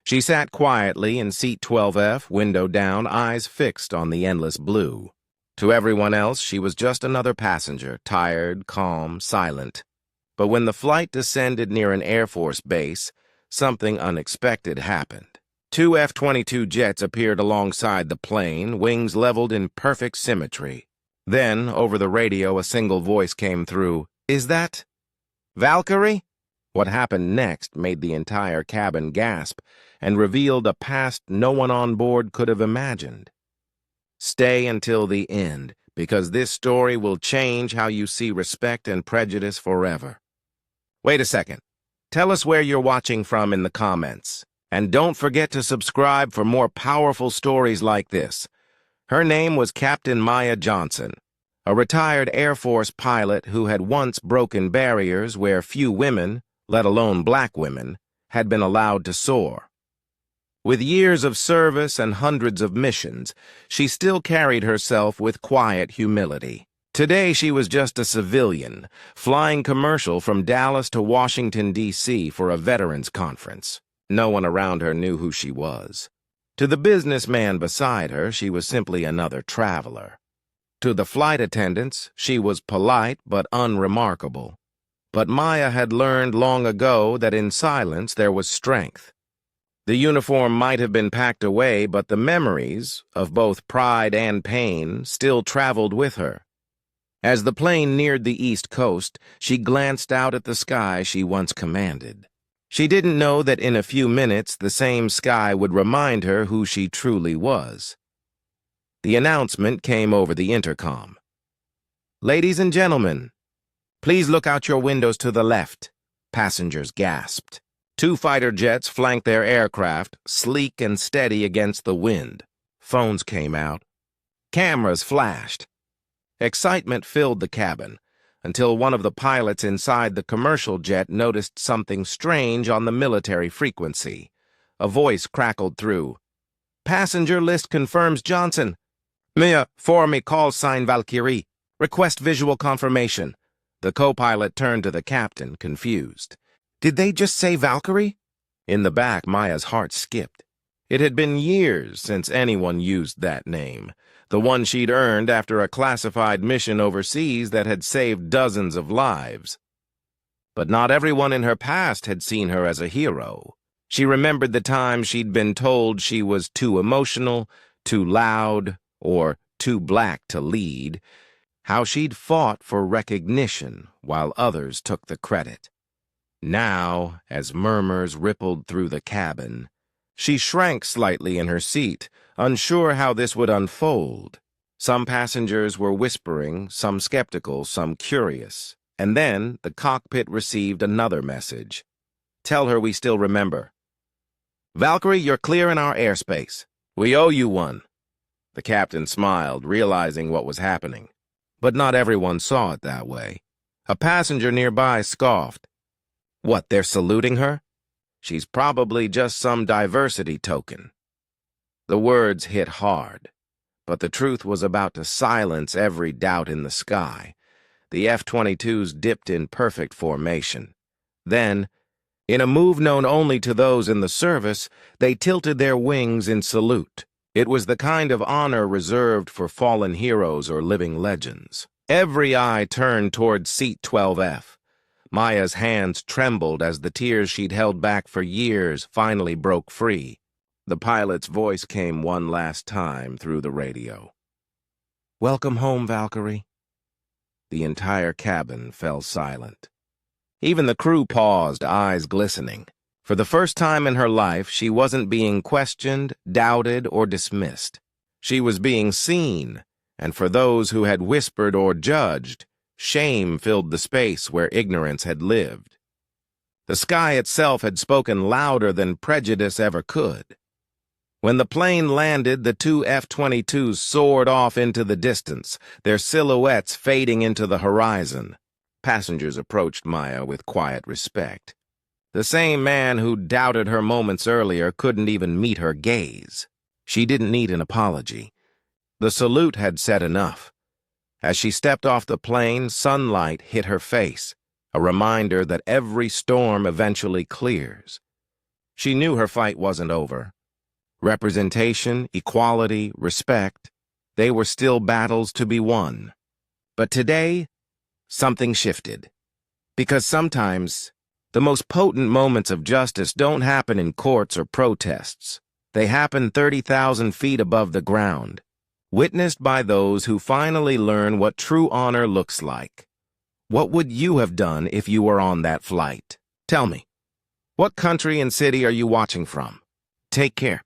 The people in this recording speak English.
She sat quietly in seat 12F, window down, eyes fixed on the endless blue. To everyone else, she was just another passenger, tired, calm, silent. But when the flight descended near an Air Force base, something unexpected happened. Two F-22 jets appeared alongside the plane, wings leveled in perfect symmetry. Then, over the radio, a single voice came through. "Is that Valkyrie?" What happened next made the entire cabin gasp and revealed a past no one on board could have imagined. Stay until the end, because this story will change how you see respect and prejudice forever. Wait a second. Tell us where you're watching from in the comments. And don't forget to subscribe for more powerful stories like this. Her name was Captain Maya Johnson, a retired Air Force pilot who had once broken barriers where few women, let alone black women, had been allowed to soar. With years of service and hundreds of missions, she still carried herself with quiet humility. Today she was just a civilian, flying commercial from Dallas to Washington, D.C. for a veterans conference. No one around her knew who she was. To the businessman beside her, she was simply another traveler. To the flight attendants, she was polite but unremarkable. But Maya had learned long ago that in silence there was strength. The uniform might have been packed away, but the memories, of both pride and pain, still traveled with her. As the plane neared the East Coast, she glanced out at the sky she once commanded. She didn't know that in a few minutes the same sky would remind her who she truly was. The announcement came over the intercom. "Ladies and gentlemen, please look out your windows to the left." Passengers gasped. Two fighter jets flanked their aircraft, sleek and steady against the wind. Phones came out. Cameras flashed. Excitement filled the cabin, until one of the pilots inside the commercial jet noticed something strange on the military frequency. A voice crackled through. "Passenger list confirms Johnson. Mia, for me call sign Valkyrie. Request visual confirmation." The co-pilot turned to the captain, confused. "Did they just say Valkyrie?" In the back, Maya's heart skipped. It had been years since anyone used that name, the one she'd earned after a classified mission overseas that had saved dozens of lives. But not everyone in her past had seen her as a hero. She remembered the times she'd been told she was too emotional, too loud, or too black to lead, how she'd fought for recognition while others took the credit. Now, as murmurs rippled through the cabin, she shrank slightly in her seat, unsure how this would unfold. Some passengers were whispering, some skeptical, some curious. And then the cockpit received another message. "Tell her we still remember." "Valkyrie, you're clear in our airspace. We owe you one." The captain smiled, realizing what was happening. But not everyone saw it that way. A passenger nearby scoffed. "What, they're saluting her? She's probably just some diversity token." The words hit hard, but the truth was about to silence every doubt in the sky. The F-22s dipped in perfect formation. Then, in a move known only to those in the service, they tilted their wings in salute. It was the kind of honor reserved for fallen heroes or living legends. Every eye turned toward seat 12F. Maya's hands trembled as the tears she'd held back for years finally broke free. The pilot's voice came one last time through the radio. "Welcome home, Valkyrie." The entire cabin fell silent. Even the crew paused, eyes glistening. For the first time in her life, she wasn't being questioned, doubted, or dismissed. She was being seen, and for those who had whispered or judged, shame filled the space where ignorance had lived. The sky itself had spoken louder than prejudice ever could. When the plane landed, the two F-22s soared off into the distance, their silhouettes fading into the horizon. Passengers approached Maya with quiet respect. The same man who doubted her moments earlier couldn't even meet her gaze. She didn't need an apology. The salute had said enough. As she stepped off the plane, sunlight hit her face, a reminder that every storm eventually clears. She knew her fight wasn't over. Representation, equality, respect, they were still battles to be won. But today, something shifted. Because sometimes, the most potent moments of justice don't happen in courts or protests. They happen 30,000 feet above the ground, witnessed by those who finally learn what true honor looks like. What would you have done if you were on that flight? Tell me, what country and city are you watching from? Take care.